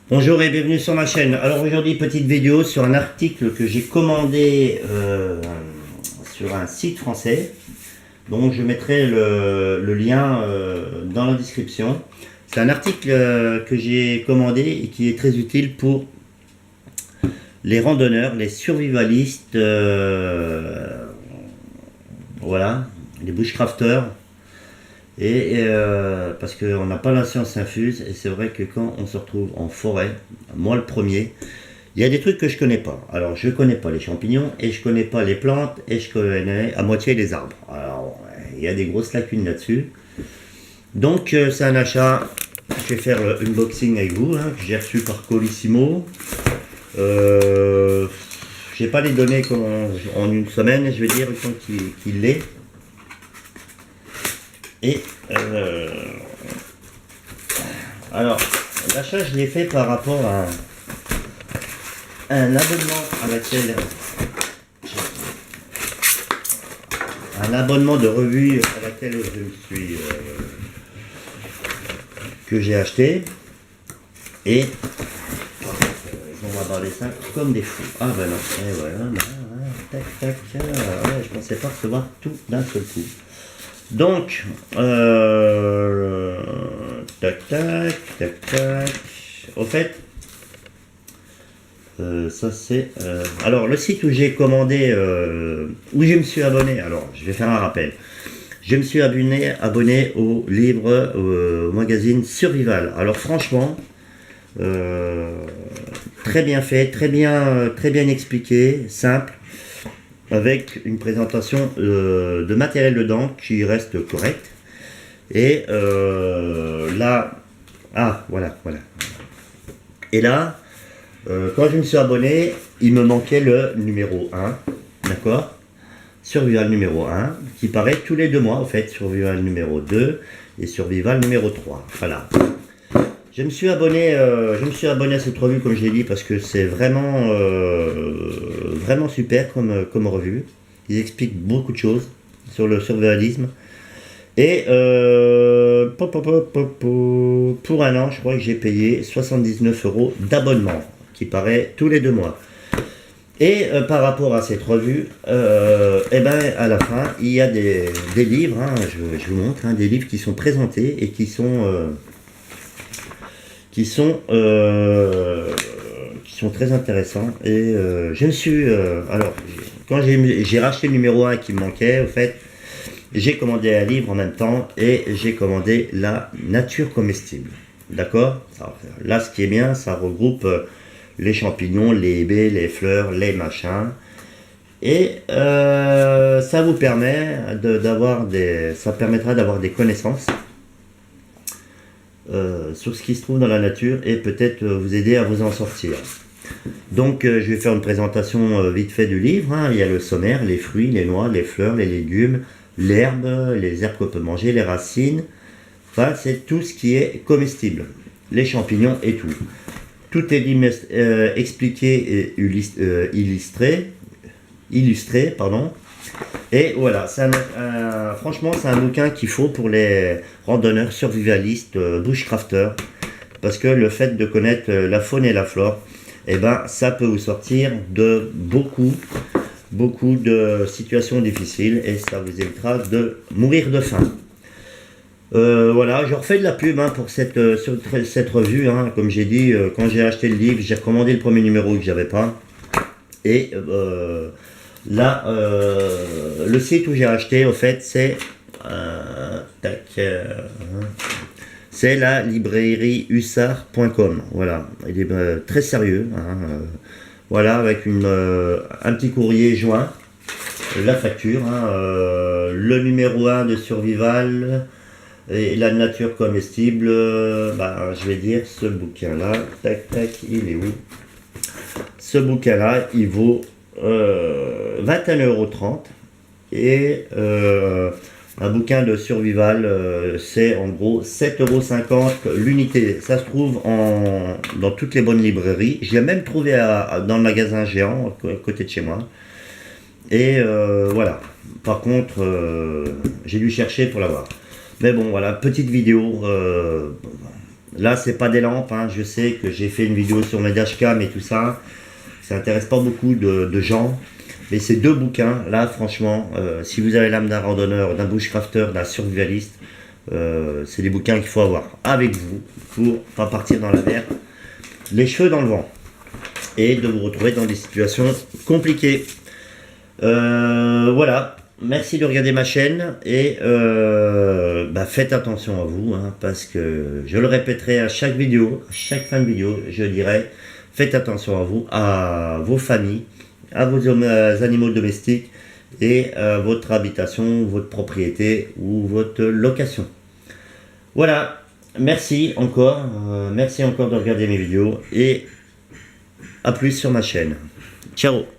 Bonjour et bienvenue sur ma chaîne. Alors aujourd'hui, petite vidéo sur un article que j'ai commandé sur un site français. Donc je mettrai le lien dans la description. C'est un article que j'ai commandé et qui est très utile pour les randonneurs, les survivalistes, voilà, les bushcrafters. Parce qu'on n'a pas la science infuse, et c'est vrai que quand on se retrouve en forêt, moi le premier, il y a des trucs que je connais pas. Alors je connais pas les champignons, et je connais pas les plantes, et je connais à moitié les arbres. Alors il y a des grosses lacunes là-dessus. Donc c'est un achat, je vais faire le unboxing avec vous, hein, que j'ai reçu par Colissimo. J'ai pas les données en une semaine, je vais dire tant qu'il l'est. Et alors, l'achat, je l'ai fait par rapport à un abonnement un abonnement de revue à laquelle je me suis que j'ai acheté, et ils vont m'aborder ça comme des fous. Ah ben non, et voilà, tac tac, ouais, je pensais pas recevoir tout d'un seul coup. Donc, tac tac, tac tac. Au fait, ça c'est. Alors, le site où j'ai commandé, où je me suis abonné, alors je vais faire un rappel. Je me suis abonné au livre, au magazine Survival. Alors, franchement, très bien fait, très bien expliqué, simple, avec une présentation de matériel dedans qui reste correct. Et là, voilà. Et là, quand je me suis abonné, il me manquait le numéro 1, d'accord, Survival numéro 1, qui paraît tous les 2 mois, en fait, Survival numéro 2 et Survival numéro 3, voilà. Je me suis abonné à cette revue, comme je l'ai dit, parce que c'est vraiment super comme revue. Ils expliquent beaucoup de choses sur le survivalisme. Et pour un an, je crois que j'ai payé 79 € d'abonnement, qui paraît tous les 2 mois. Et par rapport à cette revue, et ben à la fin, il y a des livres, hein, je vous montre, hein, des livres qui sont présentés et qui sont très intéressants. Et je me suis alors quand j'ai racheté le numéro 1 qui me manquait, au fait, j'ai commandé un livre en même temps, et j'ai commandé la nature comestible, d'accord. Là, ce qui est bien, ça regroupe les champignons, les baies, les fleurs, les machins, et ça vous permet ça permettra d'avoir des connaissances sur ce qui se trouve dans la nature, et peut-être vous aider à vous en sortir. Donc je vais faire une présentation vite fait du livre, hein. Il y a le sommaire, les fruits, les noix, les fleurs, les légumes, l'herbe, les herbes qu'on peut manger, les racines, enfin c'est tout ce qui est comestible, les champignons et tout. Tout est expliqué et illustré, pardon. Et voilà, franchement c'est un bouquin qu'il faut pour les randonneurs, survivalistes, bushcrafters, parce que le fait de connaître la faune et la flore, eh ben, ça peut vous sortir de beaucoup de situations difficiles, et ça vous évitera de mourir de faim. Voilà, je refais de la pub, hein, pour cette revue, hein. Comme j'ai dit, quand j'ai acheté le livre, j'ai recommandé le premier numéro que j'avais pas, et là, le site où j'ai acheté, au fait, c'est c'est la librairie hussard.com. Voilà, il est très sérieux, hein, voilà, avec un petit courrier joint, la facture, hein, le numéro 1 de Survival et la nature comestible. Je vais dire, ce bouquin là, tac tac, il est où? Ce bouquin là, il vaut 21,30 €, et un bouquin de survival, c'est en gros 7,50 € l'unité. Ça se trouve dans toutes les bonnes librairies. Je l'ai même trouvé dans le magasin Géant, à côté de chez moi. Et voilà. Par contre, j'ai dû chercher pour l'avoir. Mais bon, voilà, petite vidéo Là, c'est pas des lampes, hein. Je sais que j'ai fait une vidéo sur mes dashcams et tout ça. Ça intéresse pas beaucoup de gens. Mais ces deux bouquins, là, franchement, si vous avez l'âme d'un randonneur, d'un bushcrafter, d'un survivaliste, c'est des bouquins qu'il faut avoir avec vous pour pas partir dans la mer, les cheveux dans le vent, et de vous retrouver dans des situations compliquées. Voilà. Merci de regarder ma chaîne et faites attention à vous, hein, parce que je le répéterai à chaque vidéo, à chaque fin de vidéo, je dirai, faites attention à vous, à vos familles, à vos animaux domestiques et à votre habitation, votre propriété ou votre location. Voilà, merci encore de regarder mes vidéos et à plus sur ma chaîne. Ciao.